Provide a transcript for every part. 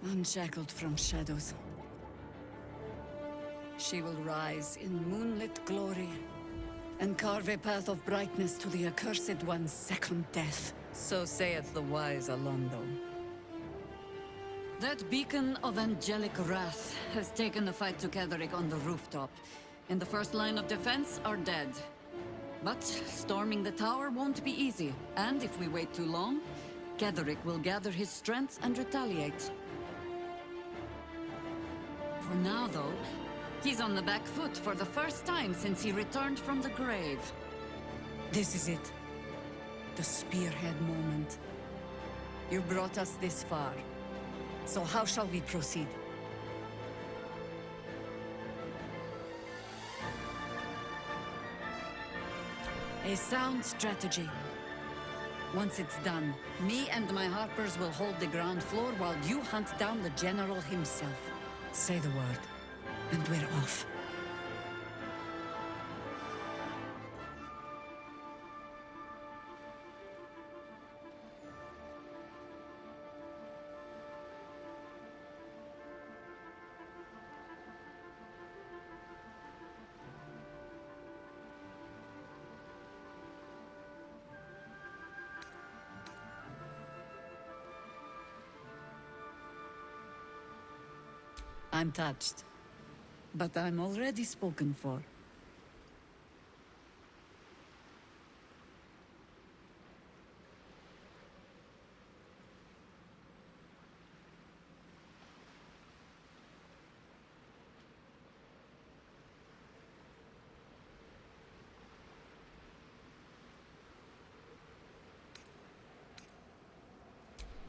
unshackled from shadows. She will rise in moonlit glory and carve a path of brightness to the accursed one's second death. So saith the wise Alondo. That beacon of angelic wrath has taken the fight to Ketheric on the rooftop, and the first line of defense are dead. But storming the tower won't be easy, and if we wait too long, Ketheric will gather his strength and retaliate. For now, though, he's on the back foot for the first time since he returned from the grave. This is it. The spearhead moment. You brought us this far. So how shall we proceed? A sound strategy. Once it's done, me and my Harpers will hold the ground floor while you hunt down the General himself. Say the word, and we're off. I'm touched, but I'm already spoken for.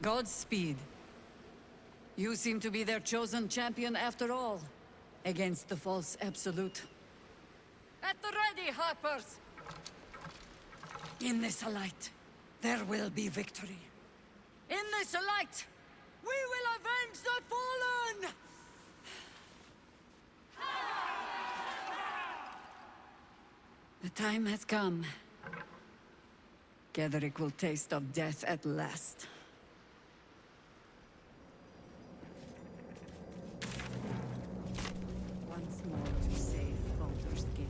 Godspeed. You seem to be their chosen champion after all, against the false absolute. At the ready, Harpers! In this light, there will be victory. In this light, we will avenge the fallen! The time has come. Ketheric will taste of death at last. Once more to save Baldur's Gate.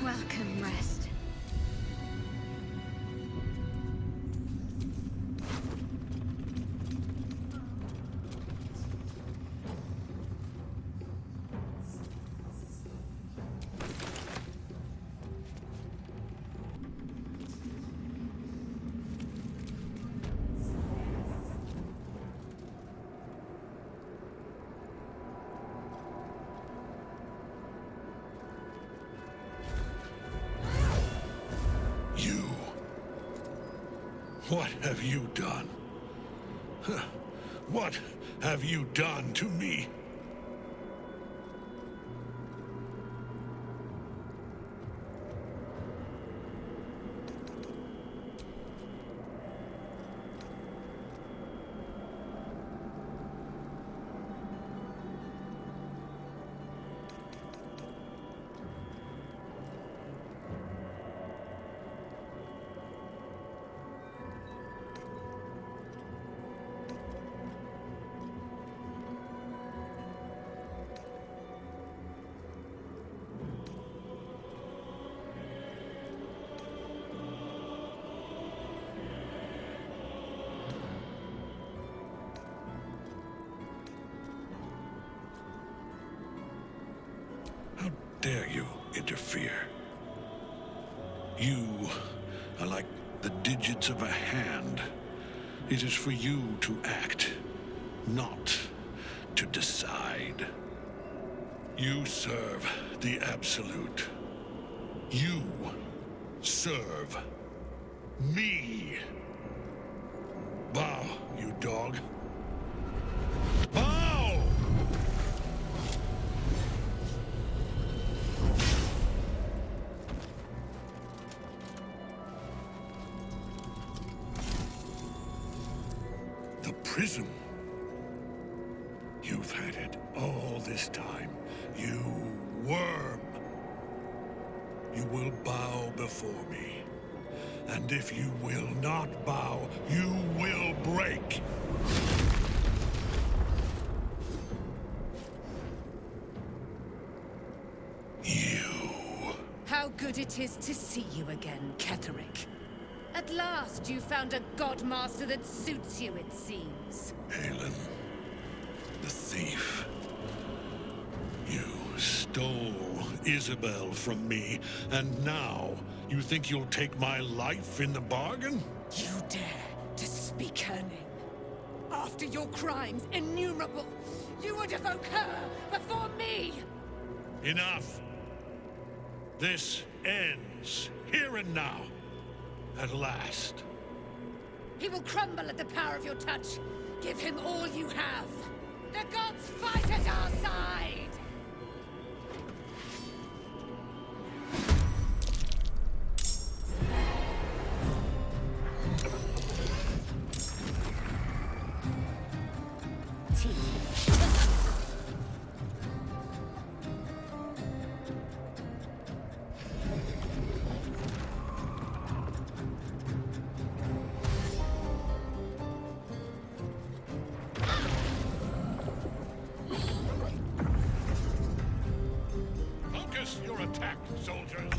Welcome, rest. What have you done? What have you done to me? dare you interfere? You are like the digits of a hand. It is for you to act, not to decide. You serve the Absolute. You serve me. Bow, you dog. Bow! The prism. You've had it all this time. You worm. You will bow before me. And if you will not bow, you will break. You. How good it is to see you again, Ketherick. At last you found a godmaster that suits you, it seems. Halen, the thief. You stole Isabel from me, and now you think you'll take my life in the bargain? You dare to speak her name. After your crimes innumerable, you would evoke her before me! Enough! This ends here and now. At last. He will crumble at the power of your touch. Give him all you have. The gods fight at our side! Focus your attack, soldiers!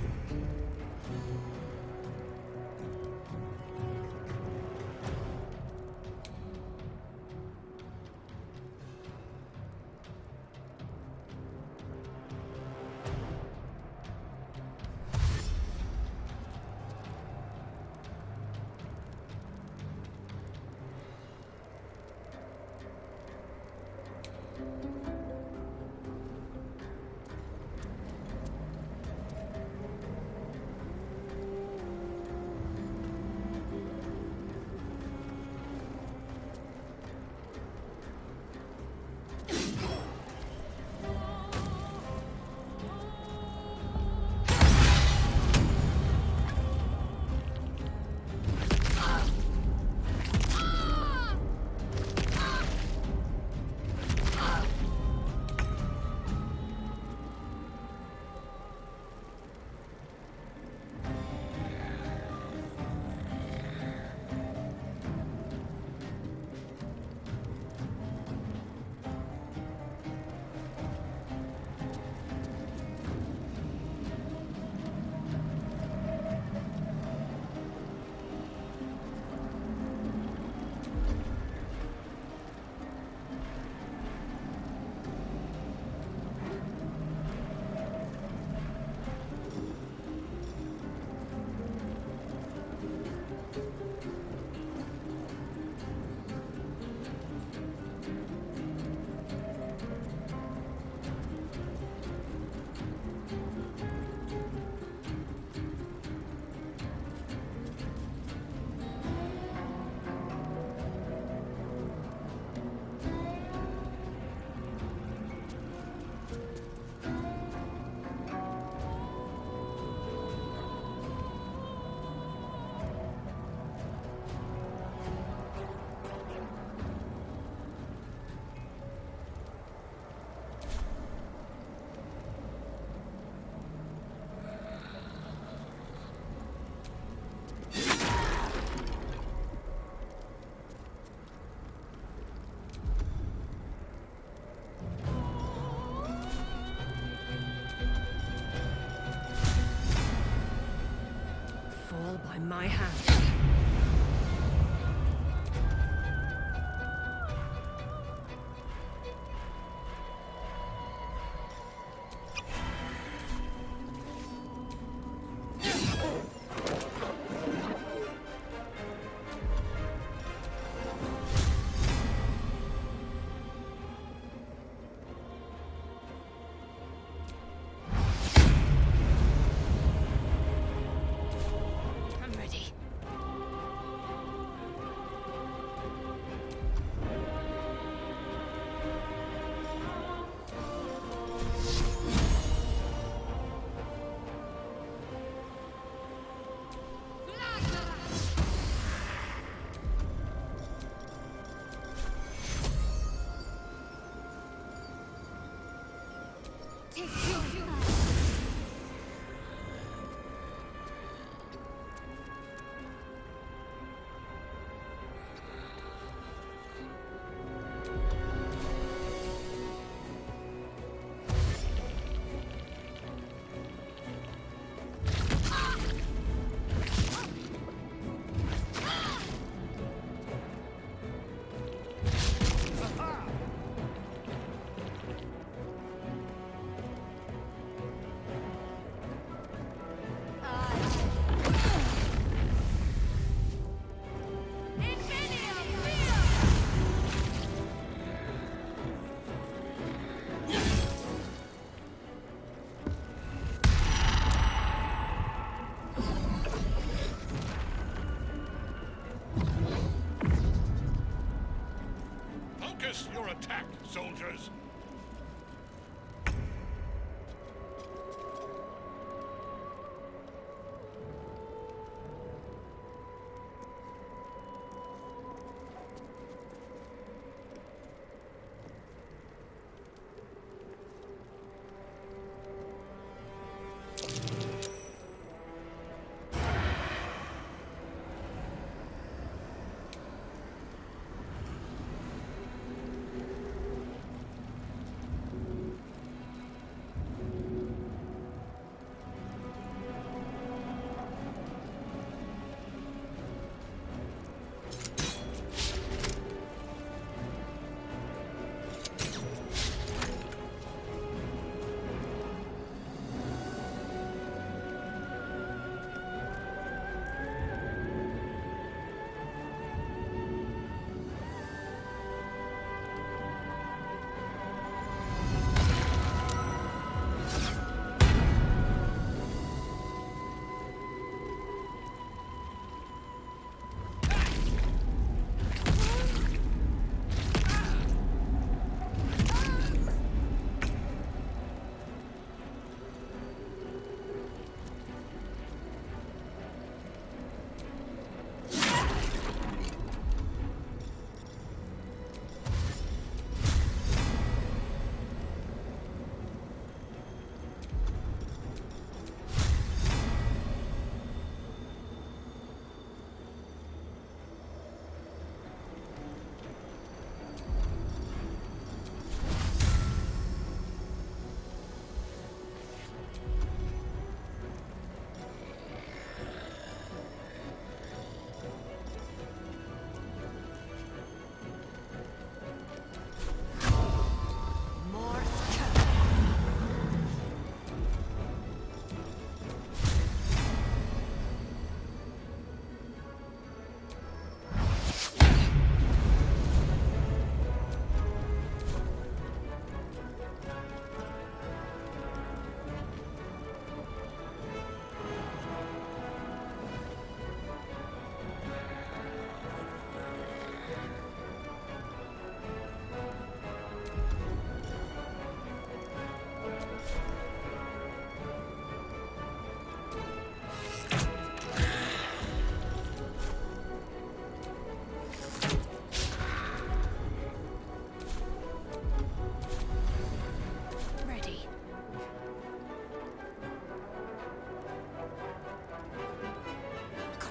By my hand.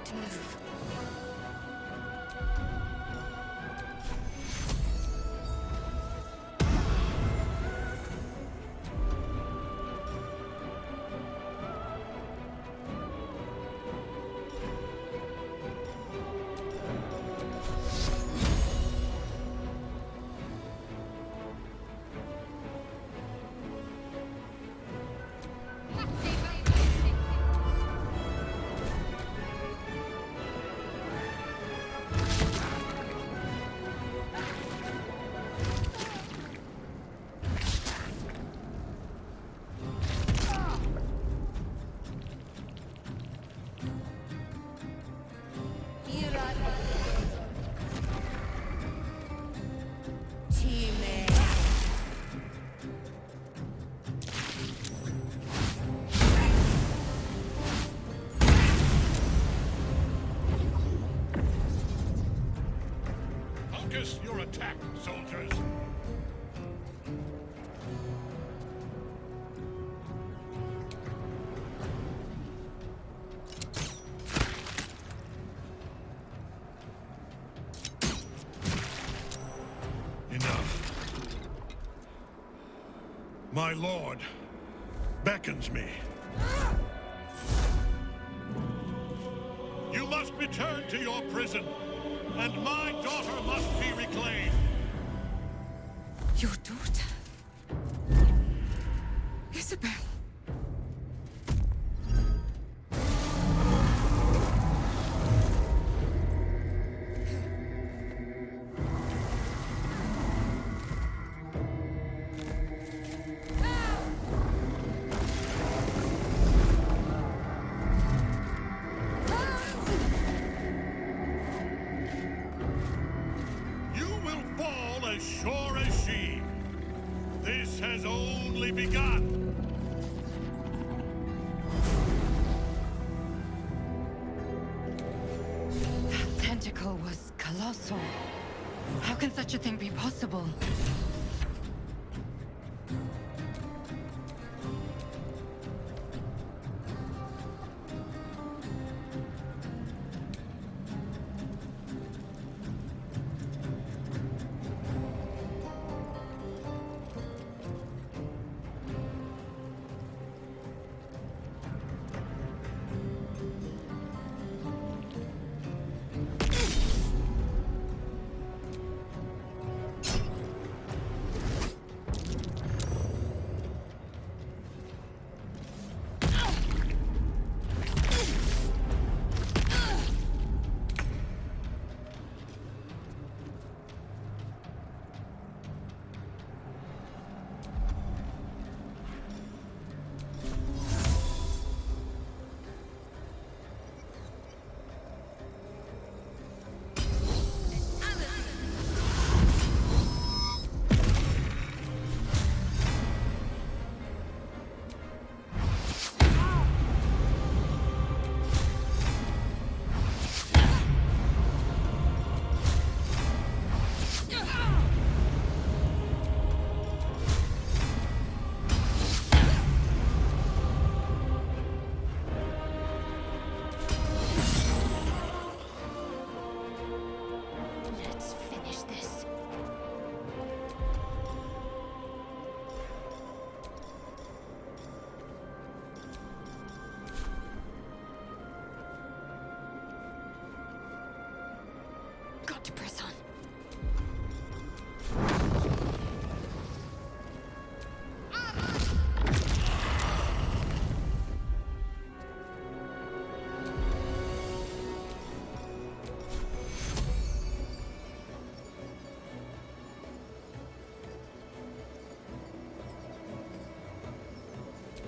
to move. Focus your attack, soldiers! Enough. My lord beckons me. You must return to your prison, and my daughter must be reclaimed. Your daughter? Isabel. You will fall as sure as she. This has only begun. That tentacle was colossal. How can such a thing be possible? Let's finish this. Got to press on.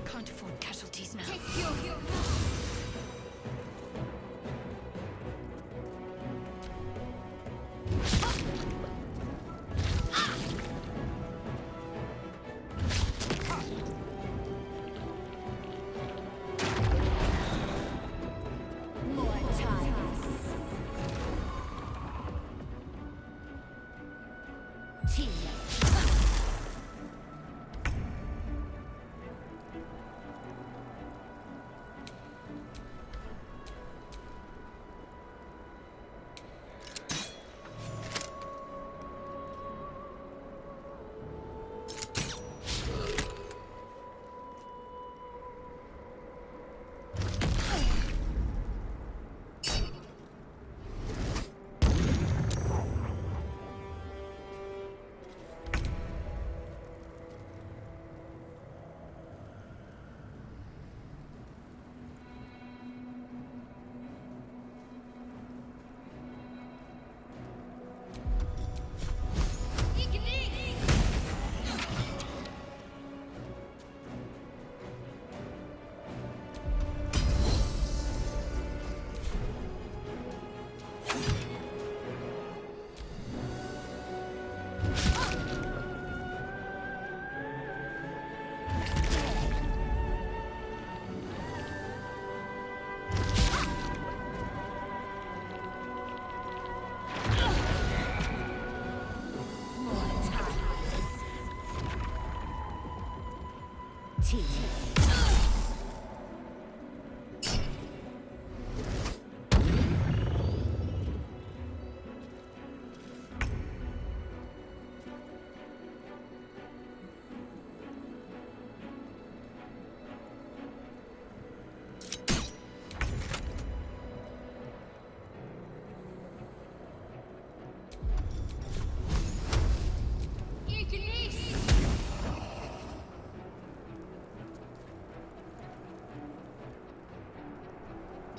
Can't afford casualties now. More time. Teammate.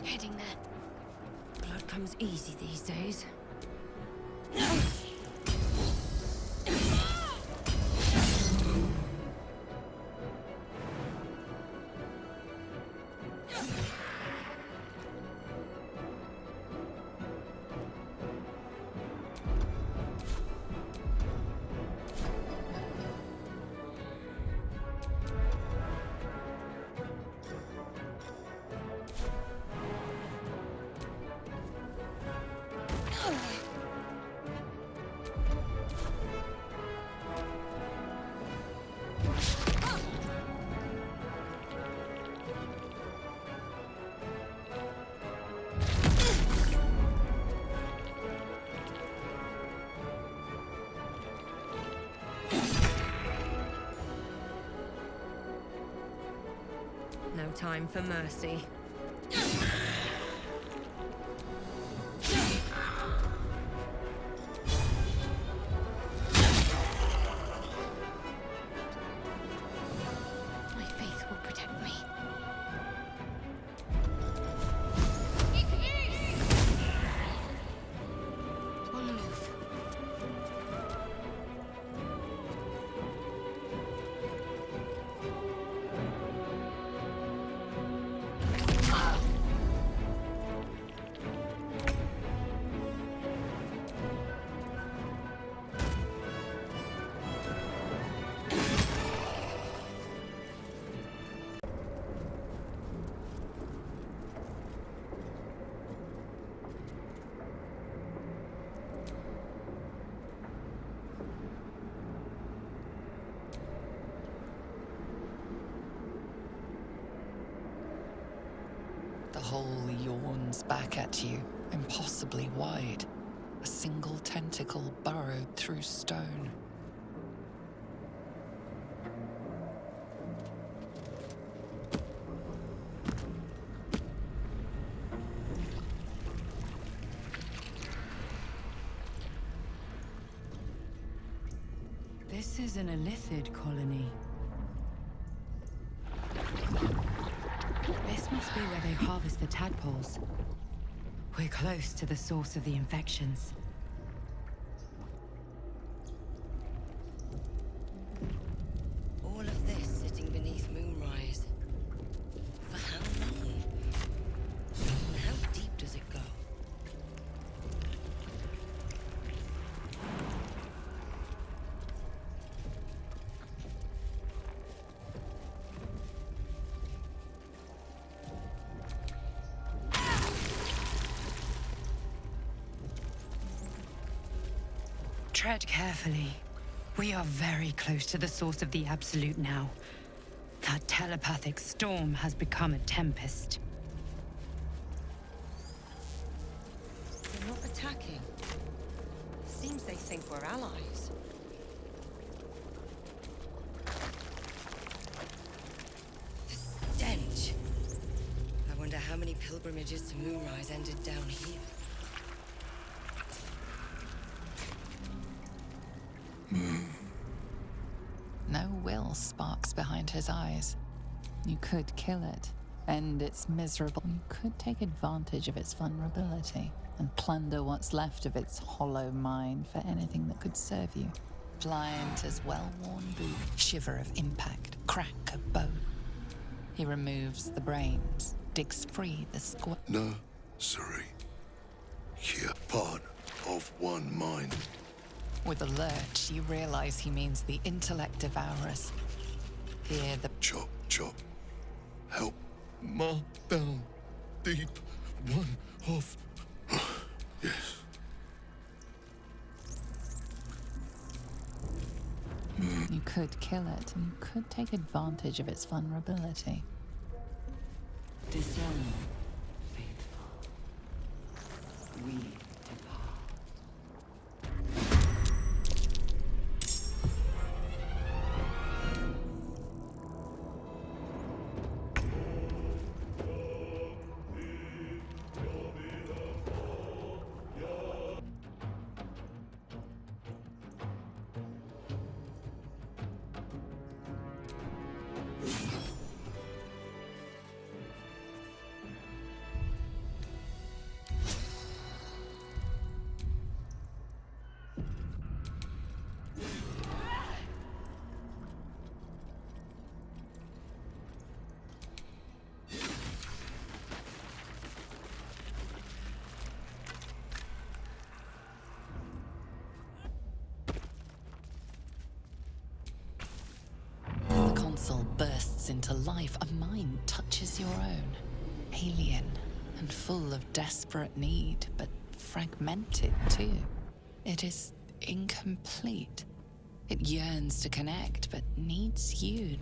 Heading there. Blood comes easy these days. No time for mercy. My faith will protect me. On the move. The hole yawns back at you, impossibly wide. A single tentacle burrowed through stone. This is an Elithid colony. This must be where they harvest the tadpoles. We're close to the source of the infections. All of this sitting beneath Moonrise. For how long? And how deep does it go? Tread carefully. We are very close to the source of the Absolute now. That telepathic storm has become a tempest. They're not attacking. Seems they think we're allies. The stench. I wonder how many pilgrimages to Moonrise ended down here. No will sparks behind his eyes. You could kill it, end its miserable. You could take advantage of its vulnerability and plunder what's left of its hollow mind for anything that could serve you. Pliant as well-worn boot, shiver of impact, crack of bone. He removes the brains, digs free the squat. No, sorry. Here, part of one mind. With a lurch, you realize he means the intellect devourers. Hear the Chop, chop. Help. Ma down. Deep. One of. Yes. You could could kill it, and you could take advantage of its vulnerability. Descend, faithful. We depart. The console bursts into life. A mind touches your own. Alien and full of desperate need, but fragmented too. It is incomplete. It yearns to connect, but needs you.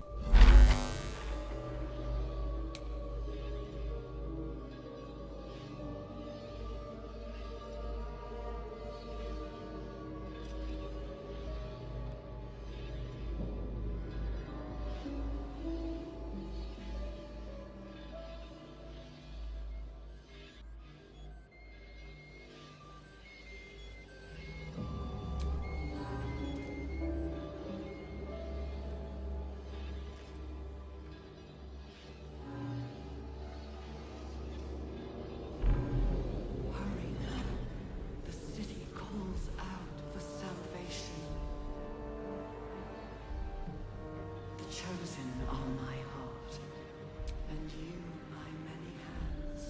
Hurry now. The city calls out for salvation. The chosen are my heart, and you my many hands.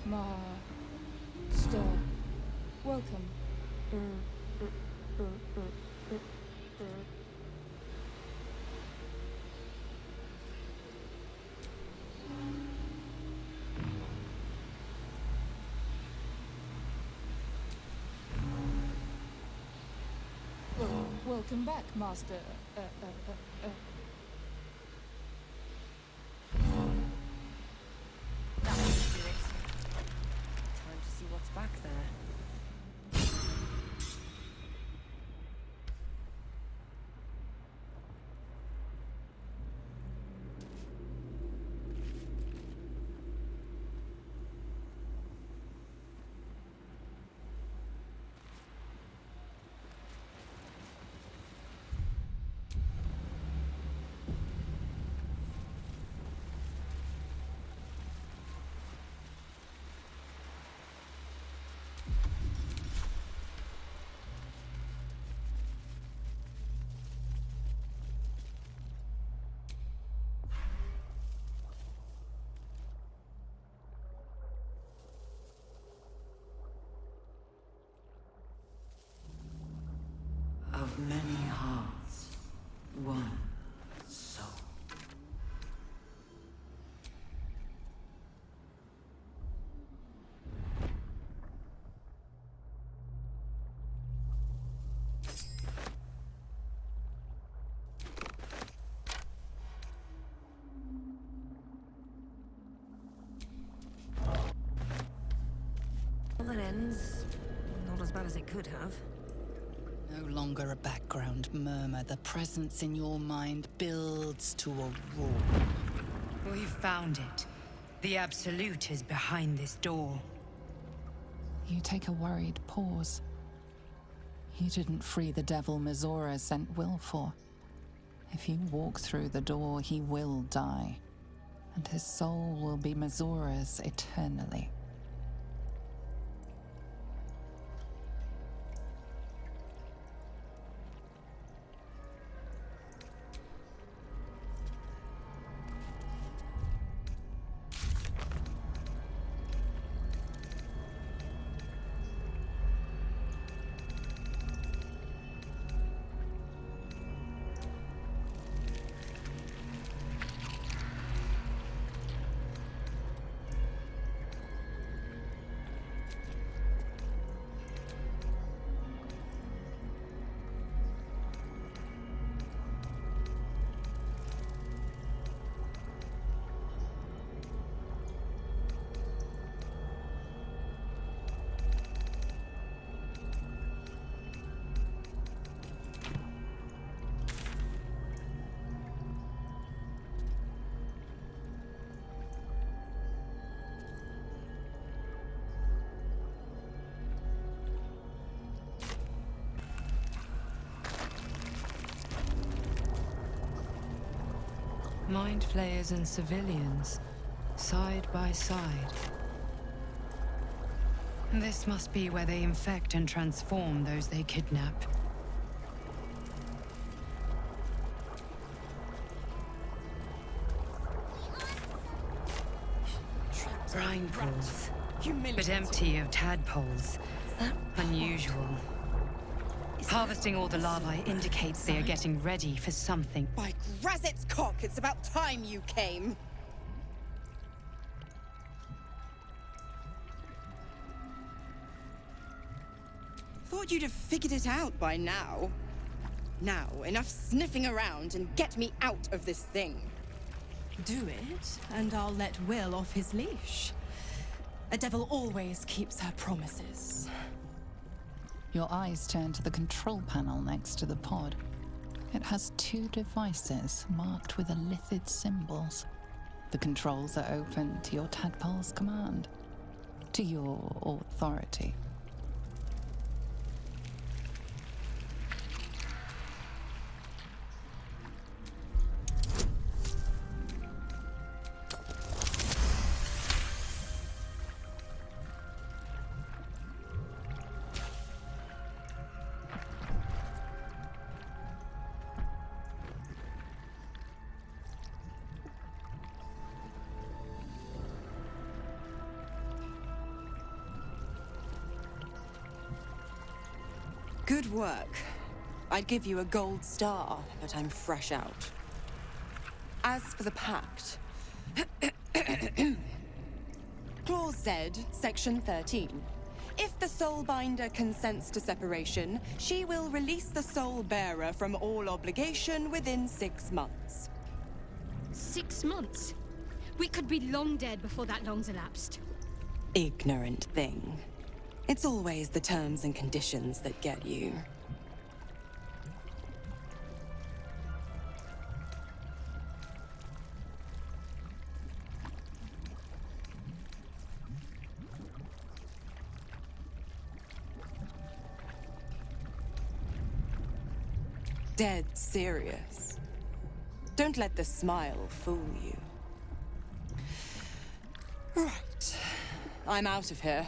Master, welcome. Welcome back, Master. That should do it. Time to see what's back there. Of many hearts, one soul. Well, that ends as bad as it could have. No longer a background murmur. The presence in your mind builds to a roar. We've found it. The Absolute is behind this door. You take a worried pause. You didn't free the devil Mizora sent Will for. If you walk through the door, he will die, and his soul will be Mizora's eternally. Mind flayers and civilians, side by side. This must be where they infect and transform those they kidnap. Brine pools, but empty of tadpoles. Unusual. Harvesting all the larvae indicates they are getting ready for something. By Grazit's cock, it's about time you came. Thought you'd have figured it out by now. Now, enough sniffing around and get me out of this thing. Do it, and I'll let Will off his leash. A devil always keeps her promises. Your eyes turn to the control panel next to the pod. It has two devices marked with elithid symbols. The controls are open to your tadpole's command, to your authority. Good work. I'd give you a gold star, but I'm fresh out. As for the pact... Clause Z, Section 13. If the Soulbinder consents to separation, she will release the Soul Bearer from all obligation within 6 months. 6 months? We could be long dead before that long's elapsed. Ignorant thing. It's always the terms and conditions that get you. Dead serious. Don't let the smile fool you. Right. I'm out of here.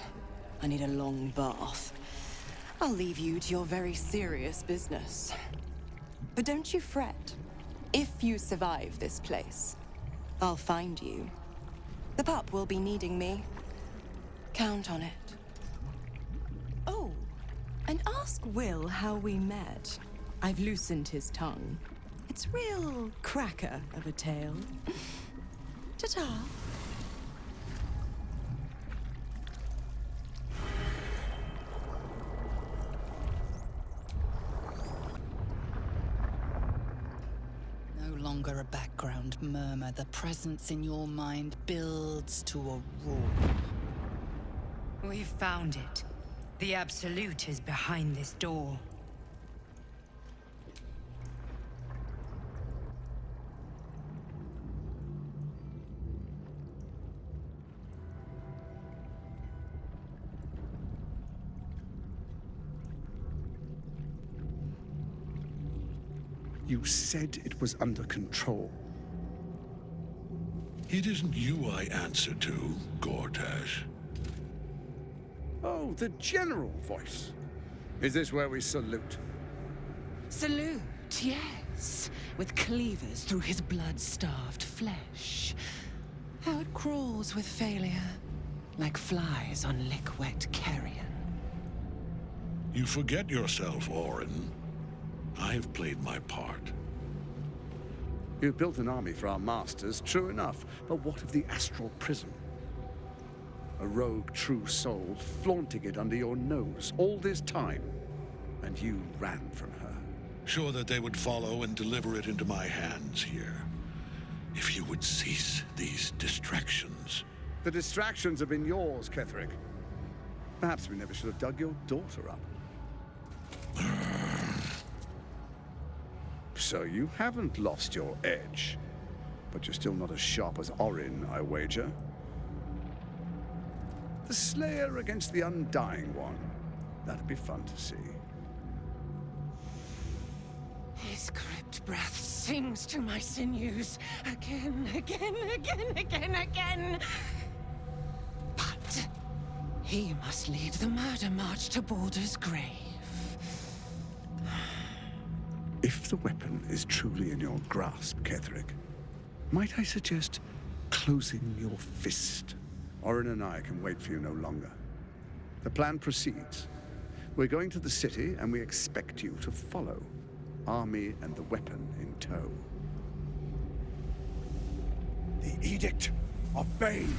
I need a long bath. I'll leave you to your very serious business. But don't you fret. If you survive this place, I'll find you. The pup will be needing me. Count on it. Oh, and ask Will how we met. I've loosened his tongue. It's real cracker of a tale. Ta-ta. No longer a background murmur. The presence in your mind builds to a roar. We've found it. The Absolute is behind this door. You said it was under control. It isn't you I answer to, Gortash. Oh, the general voice. Is this where we salute? Salute, yes. With cleavers through his blood-starved flesh. How it crawls with failure, like flies on lick-wet carrion. You forget yourself, Orin. I've played my part. You've built an army for our masters, true enough. But what of the astral prism? A rogue true soul flaunting it under your nose all this time. And you ran from her. Sure that they would follow and deliver it into my hands here. If you would cease these distractions. The distractions have been yours, Ketherick. Perhaps we never should have dug your daughter up. So you haven't lost your edge. But you're still not as sharp as Orin, I wager. The Slayer against the Undying One. That'd be fun to see. His crypt breath sings to my sinews. Again, again, again, again, again. But he must lead the murder march to Baldur's grave. If the weapon is truly in your grasp, Ketherick, might I suggest closing your fist? Orin and I can wait for you no longer. The plan proceeds. We're going to the city, and we expect you to follow. Army and the weapon in tow. The Edict of Bane.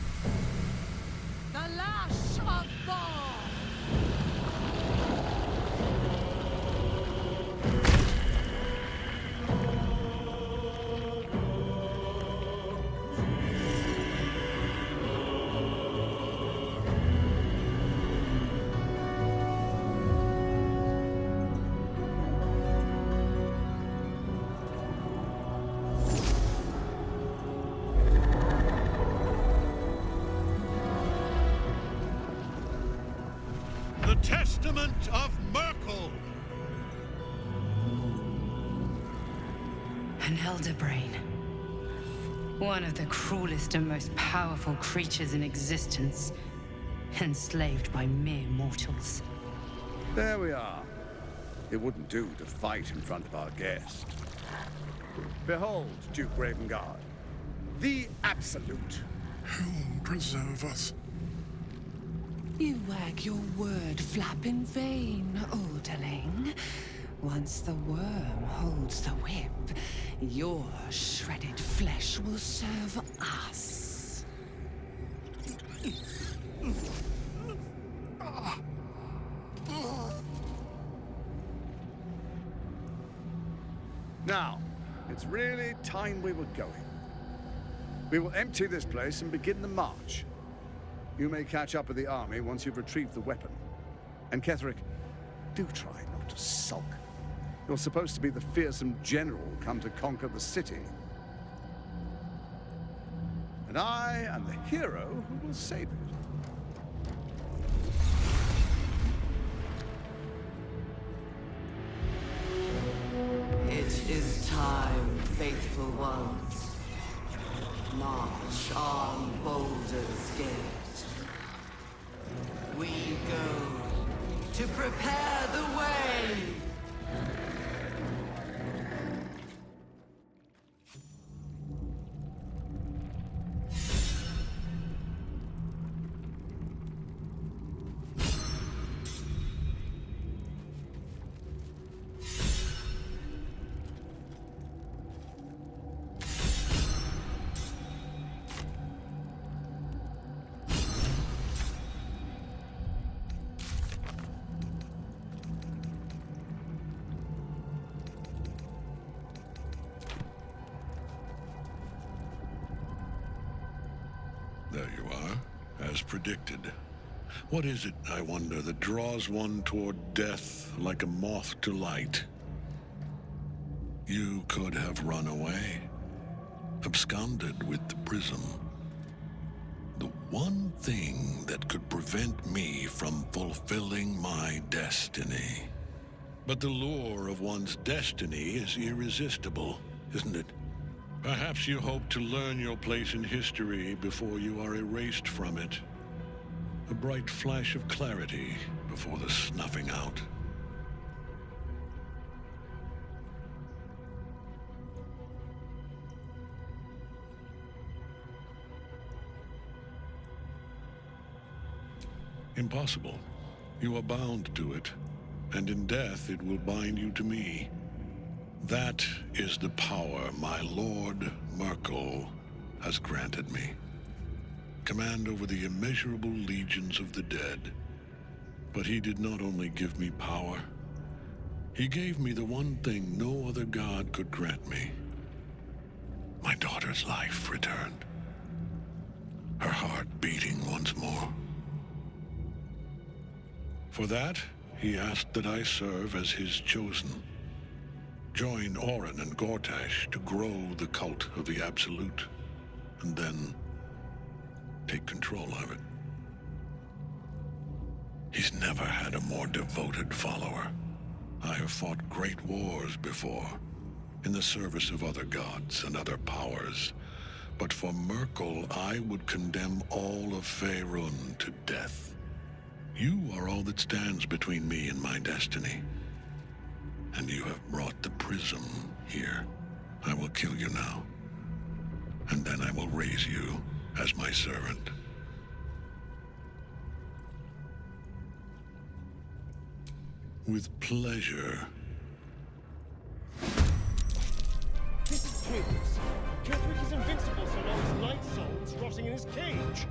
The lash of Thor! The Testament of Merkel! An elder brain. One of the cruelest and most powerful creatures in existence. Enslaved by mere mortals. There we are. It wouldn't do to fight in front of our guest. Behold, Duke Ravengard. The Absolute. Whom preserve us? You wag your word flap in vain, Alderling. Once the worm holds the whip, your shredded flesh will serve us. Now, it's really time we were going. We will empty this place and begin the march. You may catch up with the army once you've retrieved the weapon. And Ketherick, do try not to sulk. You're supposed to be the fearsome general come to conquer the city. And I am the hero who will save it. It is time, faithful ones. March on Baldur's Gate. We go to prepare the way. There you are, as predicted. What is it, I wonder, that draws one toward death like a moth to light? You could have run away, absconded with the prism. The one thing that could prevent me from fulfilling my destiny. But the lure of one's destiny is irresistible, isn't it? Perhaps you hope to learn your place in history before you are erased from it. A bright flash of clarity before the snuffing out. Impossible. You are bound to it, and in death it will bind you to me. That is the power my Lord Merkel has granted me. Command over the immeasurable legions of the dead. But he did not only give me power, he gave me the one thing no other god could grant me. My daughter's life returned. Her heart beating once more. For that, he asked that I serve as his chosen. Join Orin and Gortash to grow the cult of the Absolute, and then take control of it. He's never had a more devoted follower. I have fought great wars before, in the service of other gods and other powers, but for Merkel I would condemn all of Faerun to death. You are all that stands between me and my destiny. And you have brought the prism here. I will kill you now. And then I will raise you as my servant. With pleasure. This is pointless. Ketherick is invincible so long as Light Soul is rotting in his cage.